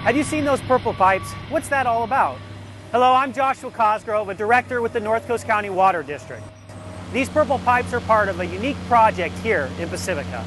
Have you seen those purple pipes? What's that all about? Hello, I'm Joshua Cosgrove, a director with the North Coast County Water District. These purple pipes are part of a unique project here in Pacifica.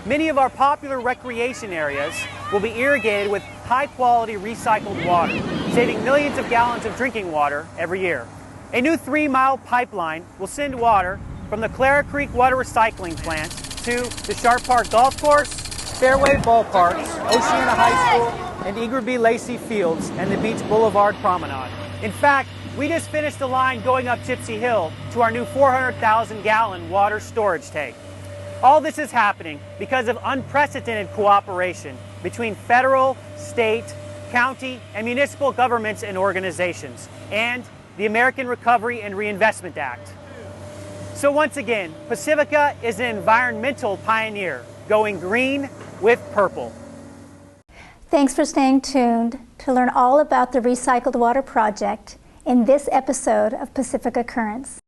Many of our popular recreation areas will be irrigated with high-quality recycled water, saving millions of gallons of drinking water every year. A new 3-mile pipeline will send water from the Clara Creek Water Recycling Plant to the Sharp Park Golf Course, Fairway Ballparks, Oceana High School, and Eager B. Lacey Fields and the Beach Boulevard Promenade. In fact, we just finished a line going up Gypsy Hill to our new 400,000-gallon water storage tank. All this is happening because of unprecedented cooperation between federal, state, county, and municipal governments and organizations, and the American Recovery and Reinvestment Act. So once again, Pacifica is an environmental pioneer, going green with purple. Thanks for staying tuned to learn all about the Recycled Water Project in this episode of Pacifica Currents.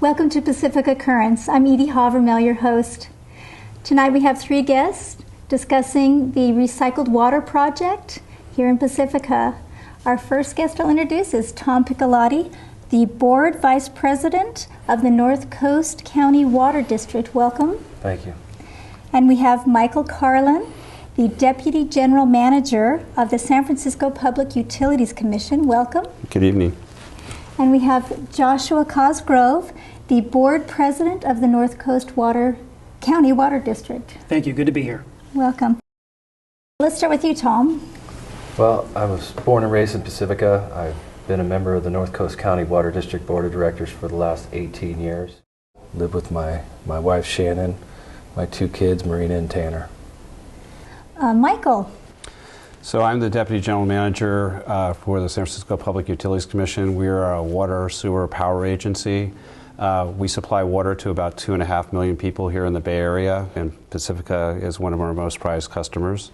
Welcome to Pacifica Currents. I'm Edie Hovermale, your host. Tonight we have 3 guests discussing the Recycled Water Project here in Pacifica. Our first guest I'll introduce is Tom Piccolotti, the Board Vice President of the North Coast County Water District. Welcome. Thank you. And we have Michael Carlin, the Deputy General Manager of the San Francisco Public Utilities Commission. Welcome. Good evening. And we have Joshua Cosgrove, the Board President of the North Coast County Water District. Thank you. Good to be here. Welcome. Let's start with you, Tom. Well, I was born and raised in Pacifica. I've been a member of the North Coast County Water District Board of Directors for the last 18 years. Live with my wife, Shannon, my 2 kids, Marina and Tanner. Michael. So I'm the Deputy General Manager for the San Francisco Public Utilities Commission. We're a water, sewer, power agency. We supply water to about 2.5 million people here in the Bay Area, and Pacifica is one of our most prized customers.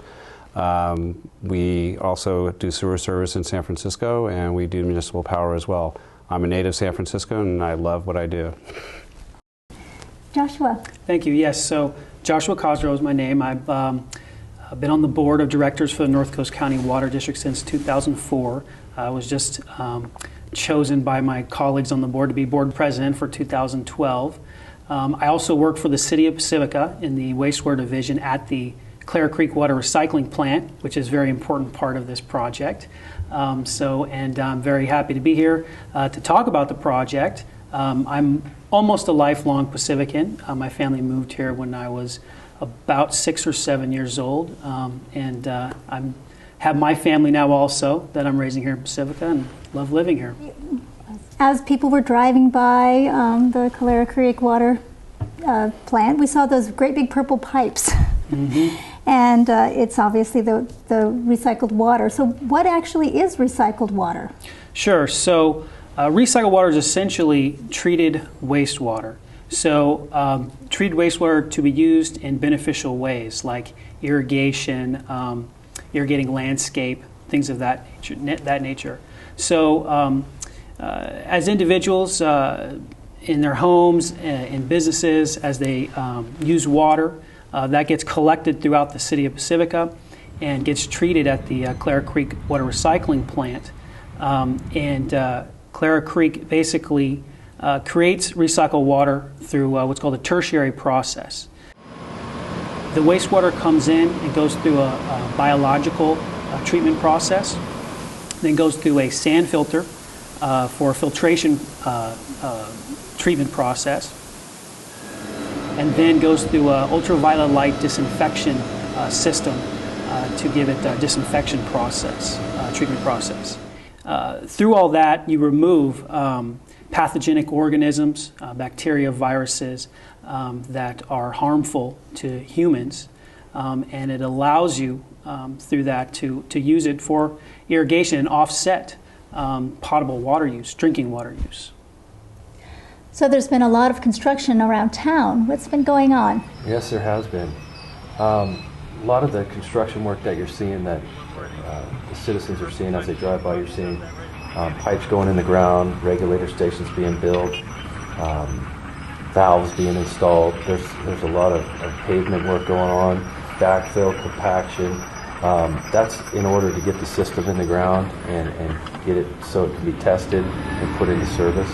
We also do sewer service in San Francisco, and we do municipal power as well. I'm a native San Francisco, and I love what I do. Joshua. Thank you. Yes, so Joshua Cosgrove is my name. I've been on the board of directors for the North Coast County Water District since 2004. I was just chosen by my colleagues on the board to be board president for 2012. I also work for the City of Pacifica in the wastewater division at the Clara Creek Water Recycling Plant, which is a very important part of this project. I'm very happy to be here to talk about the project. I'm almost a lifelong Pacifican. My family moved here when I was about 6 or 7 years old, I have my family now also that I'm raising here in Pacifica and love living here. As people were driving by the Clara Creek Water plant, we saw those great big purple pipes. Mm-hmm. And it's obviously the recycled water. So what actually is recycled water? Sure. So recycled water is essentially treated wastewater. So treated wastewater to be used in beneficial ways like irrigation, irrigating landscape, things of that nature. So as individuals in their homes, in businesses, as they use water, that gets collected throughout the City of Pacifica and gets treated at the Clara Creek Water Recycling Plant. Clara Creek basically creates recycled water through what's called a tertiary process. The wastewater comes in and goes through a biological treatment process, then goes through a sand filter for a filtration treatment process, and then goes through an ultraviolet light disinfection system to give it a disinfection process, treatment process. Through all that, you remove pathogenic organisms, bacteria, viruses that are harmful to humans, and it allows you through that to use it for irrigation and offset potable water use, drinking water use. So there's been a lot of construction around town. What's been going on? Yes, there has been. A lot of the construction work that you're seeing, that the citizens are seeing as they drive by, you're seeing pipes going in the ground, regulator stations being built, valves being installed. There's a lot of pavement work going on, backfill, compaction. That's in order to get the system in the ground and get it so it can be tested and put into service.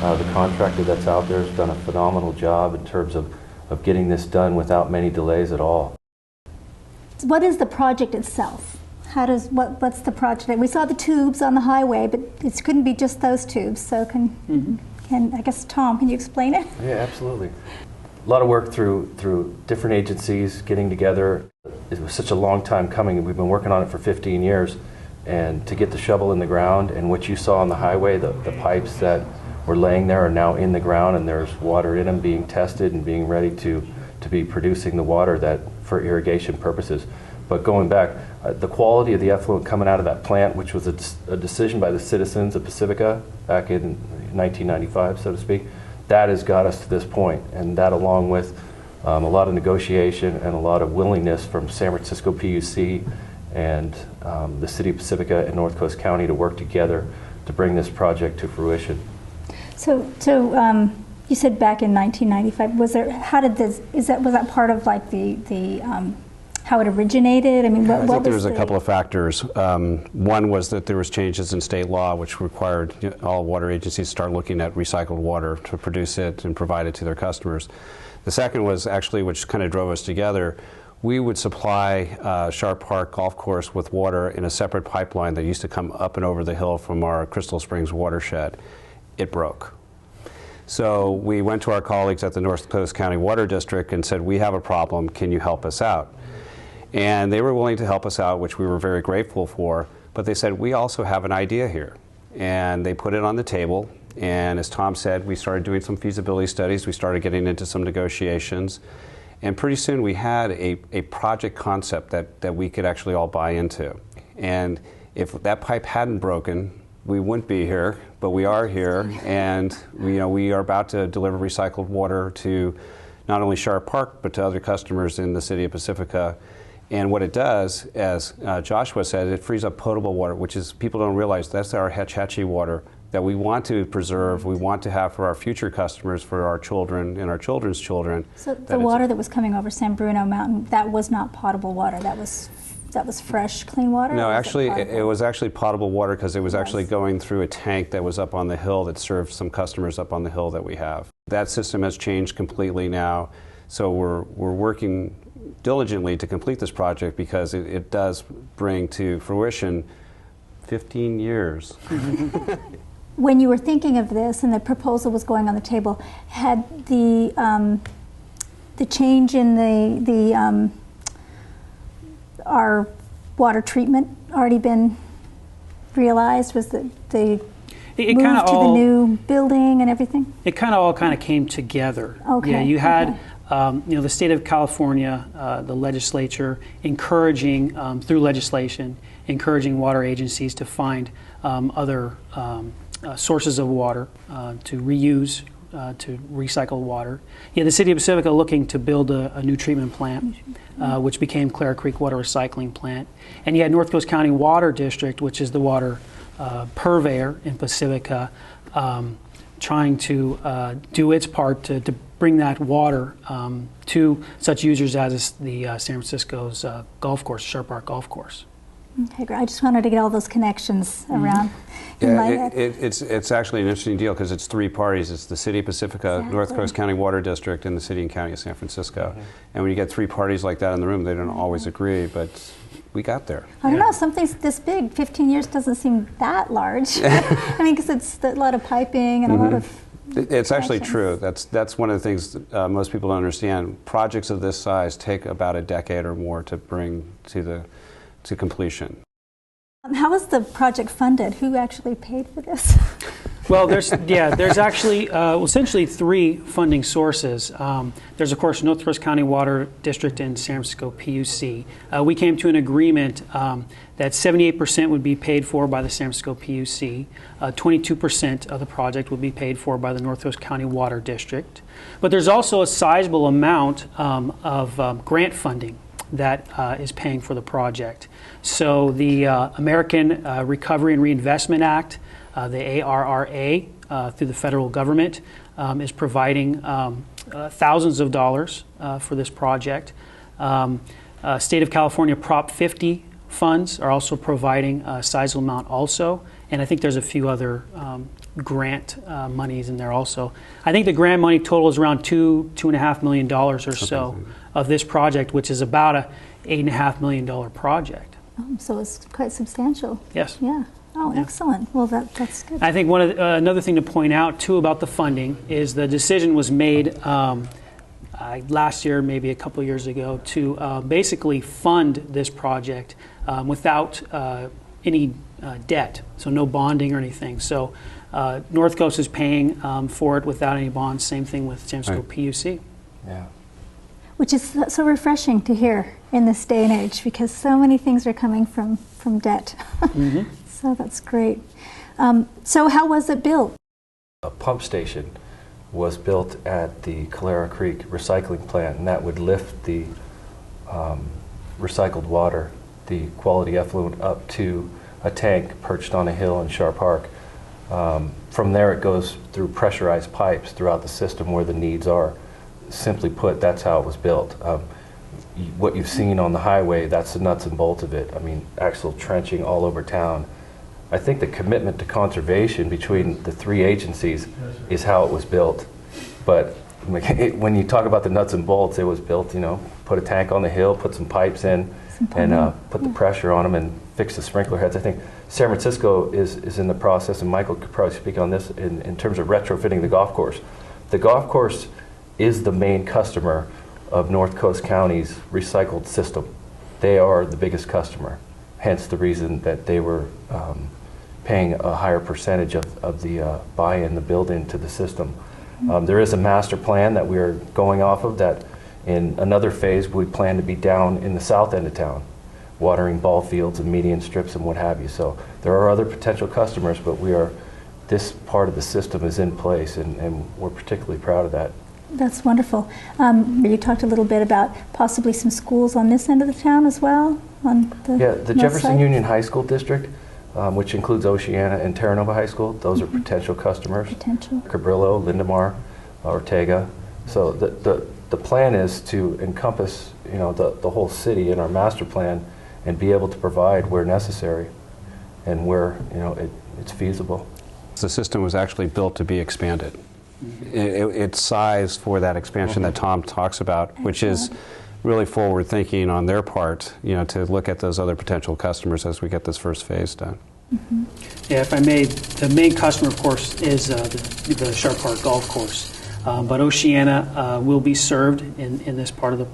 The contractor that's out there has done a phenomenal job in terms of getting this done without many delays at all. What is the project itself? What's the project? We saw the tubes on the highway, but it couldn't be just those tubes. So can I guess, Tom, can you explain it? Yeah, absolutely. A lot of work through different agencies getting together. It was such a long time coming, and we've been working on it for 15 years. And to get the shovel in the ground, and what you saw on the highway, the pipes that were laying there are now in the ground, and there's water in them being tested and being ready to be producing the water that for irrigation purposes. But going back, the quality of the effluent coming out of that plant, which was a decision by the citizens of Pacifica back in 1995, so to speak, that has got us to this point. And that, along with a lot of negotiation and a lot of willingness from San Francisco PUC and the City of Pacifica and North Coast County to work together to bring this project to fruition. So you said back in 1995. Was that part of like the how it originated? I mean, I think there was a couple of factors. One was that there was changes in state law which required all water agencies to start looking at recycled water to produce it and provide it to their customers. The second was actually, which kind of drove us together, we would supply Sharp Park Golf Course with water in a separate pipeline that used to come up and over the hill from our Crystal Springs watershed. It broke. So we went to our colleagues at the North Coast County Water District and said, we have a problem, can you help us out? And they were willing to help us out, which we were very grateful for, but they said, we also have an idea here. And they put it on the table, and as Tom said, we started doing some feasibility studies, we started getting into some negotiations, and pretty soon we had a project concept that we could actually all buy into. And if that pipe hadn't broken, we wouldn't be here, but we are here, and we are about to deliver recycled water to not only Sharp Park, but to other customers in the city of Pacifica. And what it does, as Joshua said, it frees up potable water, which is, people don't realize, that's our Hetch Hetchy water that we want to preserve, we want to have for our future customers, for our children and our children's children. So the water that was coming over San Bruno Mountain, that was not potable water, that was fresh, clean water? No, actually, it was actually potable water because it was actually going through a tank that was up on the hill that served some customers up on the hill that we have. That system has changed completely now, so we're working diligently to complete this project because it does bring to fruition 15 years. When you were thinking of this and the proposal was going on the table, had the change in our water treatment already been realized? Was the It moved kinda to the new building and everything? It kind of all came together. Okay. Yeah, you had okay. the state of California, the legislature encouraging through legislation, encouraging water agencies to find other sources of water to reuse, to recycle water. Yeah, the city of Pacifica looking to build a new treatment plant, which became Clara Creek Water Recycling Plant. And you had North Coast County Water District, which is the water purveyor in Pacifica, trying to do its part to bring that water to such users as the San Francisco's golf course, Sharp Park Golf Course. Okay, great. I just wanted to get all those connections around in my head. It's actually an interesting deal because it's three parties. It's the City of Pacifica, Exactly. North Coast County Water District, and the City and County of San Francisco. And when you get three parties like that in the room, they don't always agree, but we got there. I don't know, something this big, 15 years doesn't seem that large. I mean, because it's a lot of piping and a lot of... It's actually true. That's one of the things that, most people don't understand. Projects of this size take about a decade or more to bring to completion. How was the project funded? Who actually paid for this? Well, there's actually essentially three funding sources. There's of course North Coast County Water District and San Francisco PUC. We came to an agreement that 78% would be paid for by the San Francisco PUC, 22% of the project would be paid for by the North Coast County Water District. But there's also a sizable amount of grant funding that is paying for the project. So the American Recovery and Reinvestment Act, the ARRA, through the federal government, is providing thousands of dollars for this project. State of California Prop 50 funds are also providing a sizable amount also, and I think there's a few other grant monies in there also. I think the grant money total is around $2.5 million or so of this project, which is about a $8.5 million project. Oh, so it's quite substantial. Yes. Yeah. Oh, yeah. Excellent. Well, that's good. I think another thing to point out too about the funding is the decision was made last year, maybe a couple of years ago, to basically fund this project without any debt, so no bonding or anything. So North Coast is paying for it without any bonds. Same thing with San Francisco PUC. Yeah. Which is so refreshing to hear in this day and age, because so many things are coming from debt. Mm-hmm. So that's great. So how was it built? A pump station was built at the Clara Creek recycling plant, and that would lift the recycled water, the quality effluent, up to a tank perched on a hill in Sharp Park. From there it goes through pressurized pipes throughout the system where the needs are. Simply put, that's how it was built. What you've seen on the highway, that's the nuts and bolts of it. I mean, actual trenching all over town. I think the commitment to conservation between the three agencies is how it was built. But when you talk about the nuts and bolts, it was built, put a tank on the hill, put some pipes in, and put the pressure on them and fix the sprinkler heads. I think San Francisco is in the process, and Michael could probably speak on this, in terms of retrofitting the golf course. The golf course is the main customer of North Coast County's recycled system. They are the biggest customer, hence the reason that they were paying a higher percentage of the buy-in, the build-in to the system. There is a master plan that we're going off of that in another phase we plan to be down in the south end of town, watering ball fields and median strips and what have you. So there are other potential customers, but this part of the system is in place, and we're particularly proud of that. That's wonderful. You talked a little bit about possibly some schools on this end of the town as well? The Jefferson side? Union High School District, which includes Oceana and Terra Nova High School, those are potential customers. Potential. Cabrillo, Lindemar, Ortega. So the plan is to encompass the whole city in our master plan and be able to provide where necessary and where it's feasible. The system was actually built to be expanded. It's sized for that expansion that Tom talks about, which is really forward thinking on their part, to look at those other potential customers as we get this first phase done. Mm-hmm. Yeah, if I may, the main customer, of course, is the Sharp Park Golf Course, but Oceana will be served in this part of the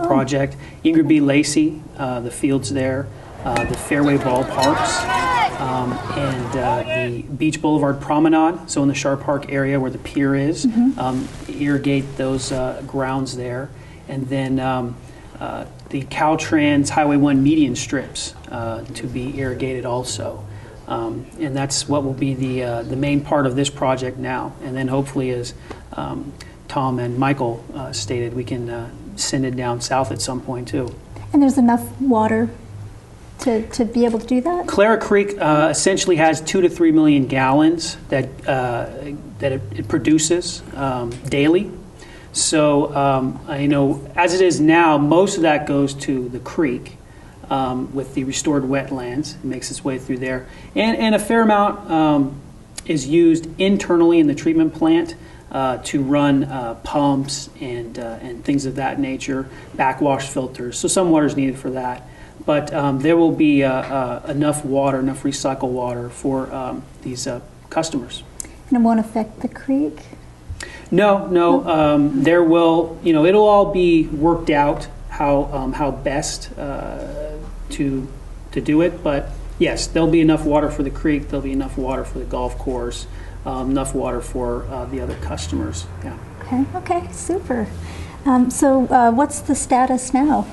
project. Ingrid B. Lacey, the fields there, the fairway ballparks, and the Beach Boulevard Promenade, so in the Shar Park area where the pier is, irrigate those grounds there. And then the Caltrans Highway 1 median strips to be irrigated also. And that's what will be the main part of this project now. And then hopefully, as Tom and Michael stated, we can send it down south at some point too. And there's enough water to be able to do that? Clara Creek essentially has 2 to 3 million gallons that it produces daily. So, you know, as it is now, most of that goes to the creek with the restored wetlands. It makes its way through there. And a fair amount is used internally in the treatment plant to run pumps and things of that nature, backwash filters. So some water is needed for that. But there will be enough water, enough recycled water for these customers. And it won't affect the creek? No. There will, you know, it'll all be worked out how best to do it. But yes, there'll be enough water for the creek. There'll be enough water for the golf course. Enough water for the other customers. Yeah. Okay, super. So what's the status now?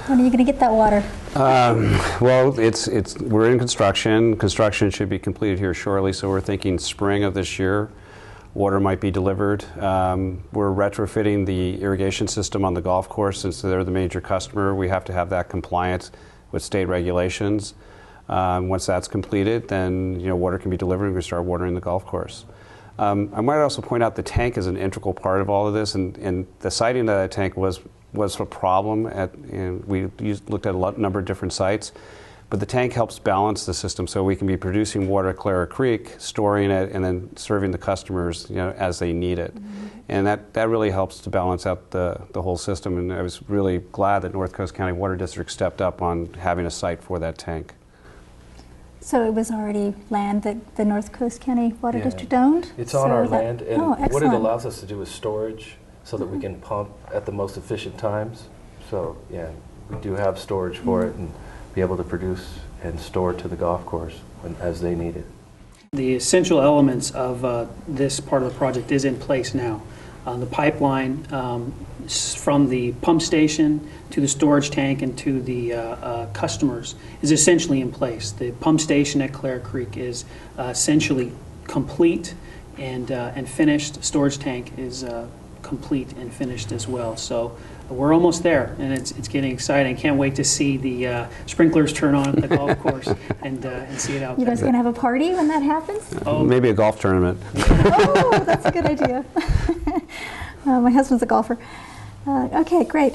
When are you going to get that water? Well, we're in construction. Construction should be completed here shortly, so we're thinking spring of this year. Water might be delivered. We're retrofitting the irrigation system on the golf course. Since they're the major customer, we have to have that compliant with state regulations. Once that's completed, then water can be delivered and we start watering the golf course. I might also point out the tank is an integral part of all of this, and the siting of that tank was a problem. We looked at a number of different sites, but the tank helps balance the system so we can be producing water at Clara Creek, storing it, and then serving the customers as they need it. And that really helps to balance out the whole system, and I was really glad that North Coast County Water District stepped up on having a site for that tank. So it was already land that the North Coast County Water District owned? It's on our land, and what it excellent. allows us to do is storage so that we can pump at the most efficient times. So yeah, we do have storage for it and be able to produce and store to the golf course as they need it. The essential elements of this part of the project is in place now. The pipeline from the pump station to the storage tank and to the customers is essentially in place. The pump station at Clara Creek is essentially complete and finished. Storage tank is complete and finished as well. So we're almost there, and it's getting exciting. Can't wait to see the sprinklers turn on at the golf course and see it out there. You guys going to have a party when that happens? Oh, maybe a golf tournament. Oh, that's a good idea. My husband's a golfer. Okay, great.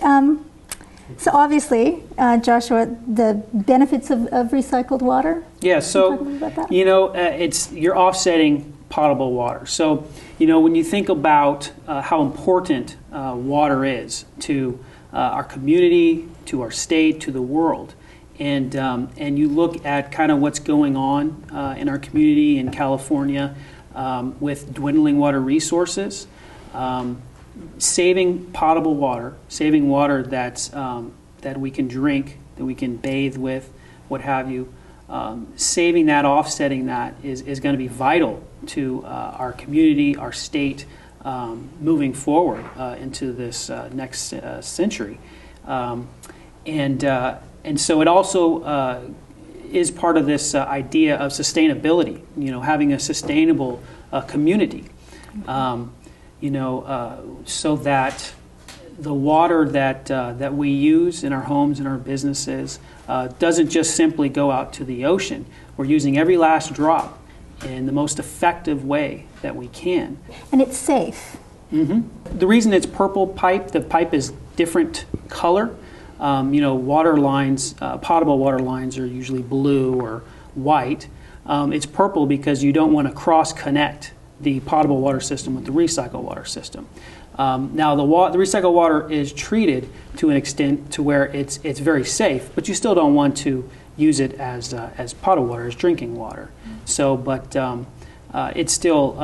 So obviously, Joshua, the benefits of recycled water? Yeah, so, Can you talk about that? you're offsetting potable water. So, when you think about how important water is to our community, to our state, to the world, and you look at kind of what's going on in our community in California with dwindling water resources, saving potable water, saving water that's that we can drink, that we can bathe with, what have you, saving that, offsetting that is going to be vital to our community, our state, moving forward into this next century. And so it also is part of this idea of sustainability, having a sustainable community, so that the water that we use in our homes and our businesses doesn't just simply go out to the ocean. We're using every last drop in the most effective way that we can. And it's safe. The reason it's purple pipe, the pipe is different color. Water lines, potable water lines are usually blue or white. It's purple because you don't want to cross-connect the potable water system with the recycled water system. Now the recycled water is treated to an extent to where it's very safe, but you still don't want to use it as potable water, as drinking water. So, but it's still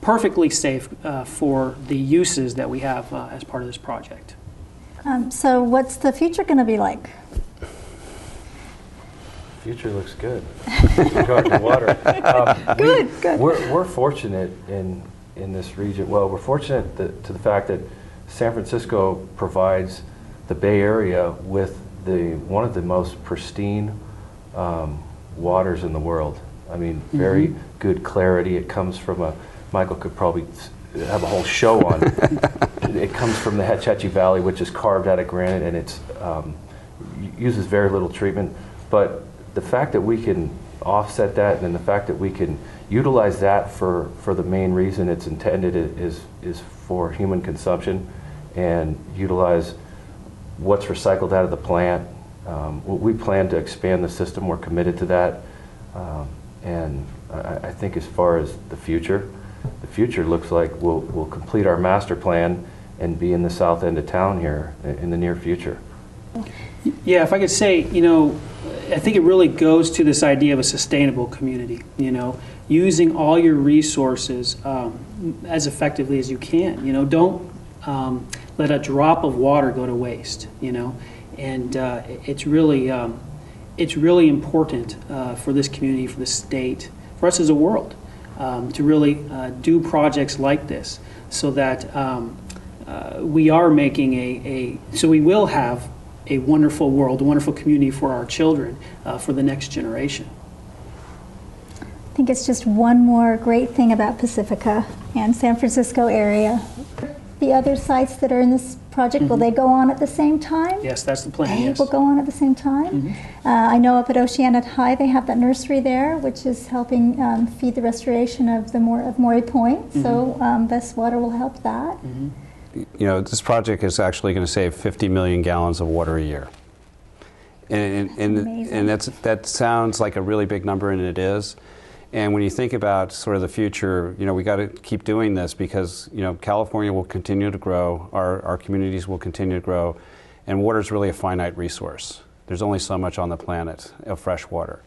perfectly safe for the uses that we have as part of this project. So what's the future going to be like? future looks good regarding water. Good. We're fortunate in this region. Well, we're fortunate to the fact that San Francisco provides the Bay Area with one of the most pristine waters in the world. I mean, very good clarity. It comes from Michael could probably have a whole show on it. It comes from the Hetch Hetchy Valley, which is carved out of granite, and it's uses very little treatment. But the fact that we can offset that, and the fact that we can utilize that for the main reason it's intended is for human consumption, and utilize what's recycled out of the plant. We plan to expand the system. We're committed to that. And I think as far as the future looks like we'll complete our master plan and be in the south end of town here in the near future. Yeah, if I could say, I think it really goes to this idea of a sustainable community, using all your resources as effectively as you can. Don't let a drop of water go to waste, and it's really important for this community, for the state, for us as a world, to really do projects like this, so that we are making so we will have a wonderful world, a wonderful community for our children, for the next generation. I think it's just one more great thing about Pacifica and San Francisco area. The other sites that are in this project, will they go on at the same time? Yes, that's the plan. They will go on at the same time. I know up at Oceana High they have that nursery there, which is helping feed the restoration of Morey Point. So this water will help that. This project is actually going to save 50 million gallons of water a year. And that sounds like a really big number, and it is. And when you think about sort of the future, we got to keep doing this because, California will continue to grow, our communities will continue to grow, and water is really a finite resource. There's only so much on the planet of fresh water.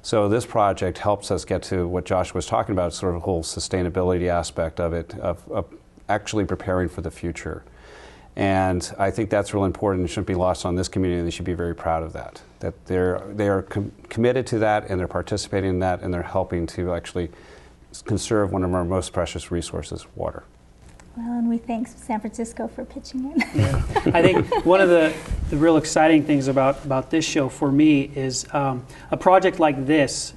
So this project helps us get to what Josh was talking about, sort of the whole sustainability aspect of it, of actually preparing for the future. And I think that's really important. It shouldn't be lost on this community, and they should be very proud of that. That they are committed to that, and they're participating in that, and they're helping to actually conserve one of our most precious resources, water. Well, and we thank San Francisco for pitching in. Yeah. I think one of the real exciting things about this show for me is a project like this,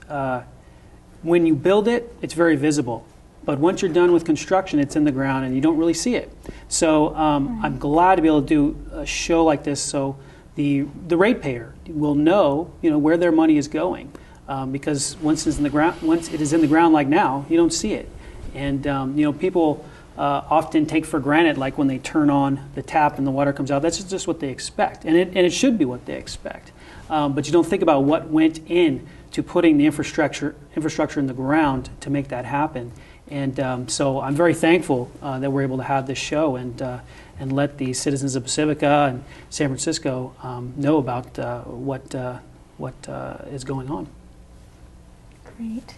when you build it, it's very visible. But once you're done with construction, it's in the ground and you don't really see it. So I'm glad to be able to do a show like this so the ratepayer will know, where their money is going. Because once it is in the ground like now, you don't see it. And people often take for granted, like when they turn on the tap and the water comes out, that's just what they expect. And it should be what they expect. But you don't think about what went in to putting the infrastructure in the ground to make that happen. And so I'm very thankful that we're able to have this show and let the citizens of Pacifica and San Francisco know about what is going on. Great.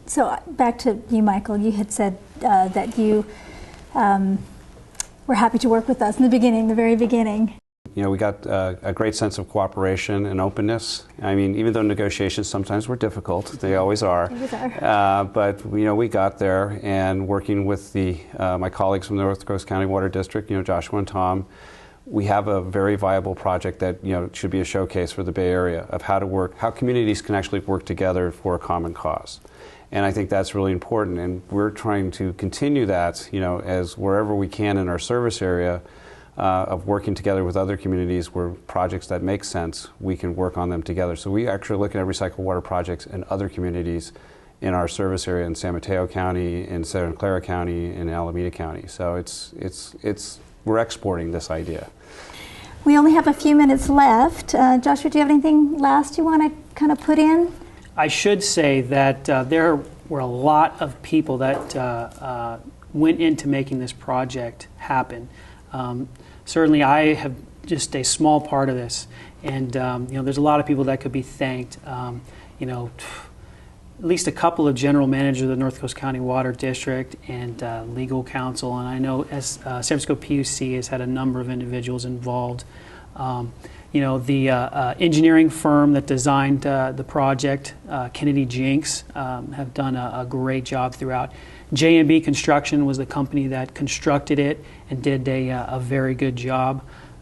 So back to you, Michael. You had said that you were happy to work with us in the very beginning. We got a great sense of cooperation and openness. I mean, even though negotiations sometimes were difficult, they always are. But we got there, and working with my colleagues from the North Coast County Water District, Joshua and Tom, we have a very viable project that should be a showcase for the Bay Area of how communities can actually work together for a common cause. And I think that's really important, and we're trying to continue that, as wherever we can in our service area. Of working together with other communities where projects that make sense, we can work on them together. So we actually look at recycled water projects in other communities in our service area in San Mateo County, in Santa Clara County, in Alameda County. So we're exporting this idea. We only have a few minutes left. Joshua, do you have anything last you want to kind of put in? I should say that there were a lot of people that went into making this project happen. Certainly I have just a small part of this, and there's a lot of people that could be thanked. At least a couple of general managers of the North Coast County Water District and legal counsel, and I know San Francisco PUC has had a number of individuals involved. the engineering firm that designed the project, Kennedy Jinks, have done a great job throughout. J&B Construction was the company that constructed it and did a very good job.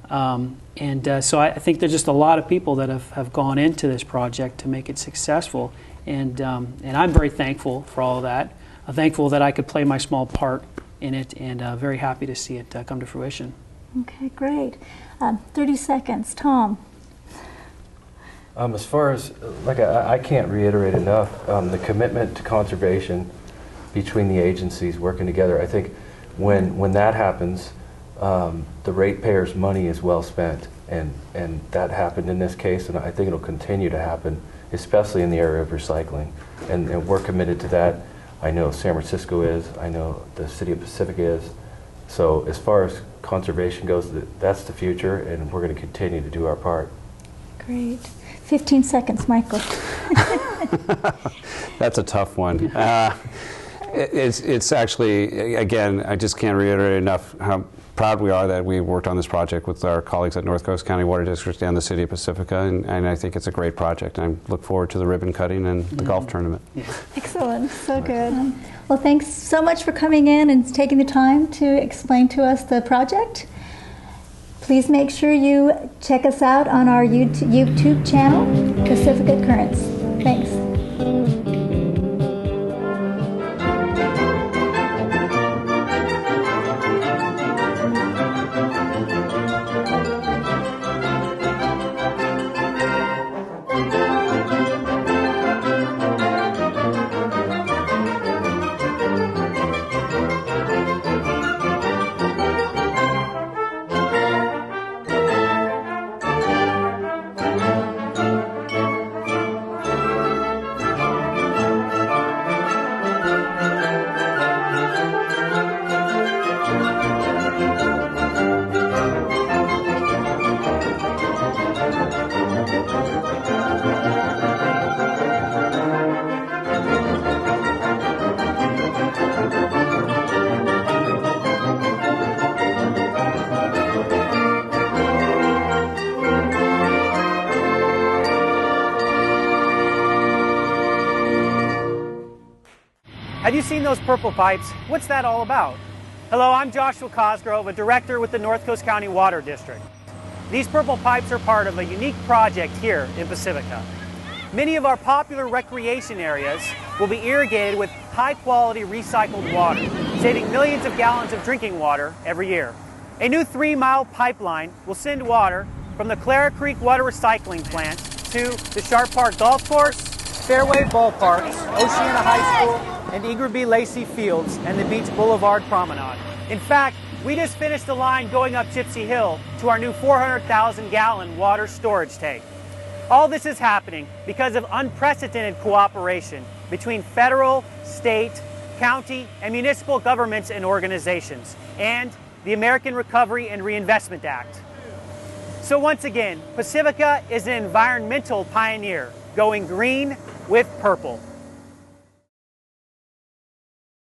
So I think there's just a lot of people that have gone into this project to make it successful. And I'm very thankful for all of that. I'm thankful that I could play my small part in it, and very happy to see it come to fruition. Okay, great. 30 seconds. Tom. As far as, I can't reiterate enough the commitment to conservation between the agencies working together. I think when that happens, the ratepayers' money is well spent, and that happened in this case, and I think it'll continue to happen, especially in the area of recycling. And we're committed to that. I know San Francisco is, I know the city of Pacifica is. So as far as conservation goes, that's the future, and we're going to continue to do our part. Great. 15 seconds, Michael. That's a tough one. It's actually, again, I just can't reiterate enough how proud we are that we worked on this project with our colleagues at North Coast County Water District and the City of Pacifica, and I think it's a great project. I look forward to the ribbon cutting and the golf tournament. Yeah. Excellent, so good. Well, thanks so much for coming in and taking the time to explain to us the project. Please make sure you check us out on our YouTube channel, Pacifica Currents. Thanks. Have you seen those purple pipes? What's that all about? Hello, I'm Joshua Cosgrove, a director with the North Coast County Water District. These purple pipes are part of a unique project here in Pacifica. Many of our popular recreation areas will be irrigated with high-quality recycled water, saving millions of gallons of drinking water every year. A new 3-mile pipeline will send water from the Clara Creek Water Recycling Plant to the Sharp Park Golf Course, Fairway Ballparks, Oceana High School, and Eager B. Lacey Fields and the Beach Boulevard Promenade. In fact, we just finished the line going up Gypsy Hill to our new 400,000-gallon water storage tank. All this is happening because of unprecedented cooperation between federal, state, county, and municipal governments and organizations, and the American Recovery and Reinvestment Act. So once again, Pacifica is an environmental pioneer, going green with purple.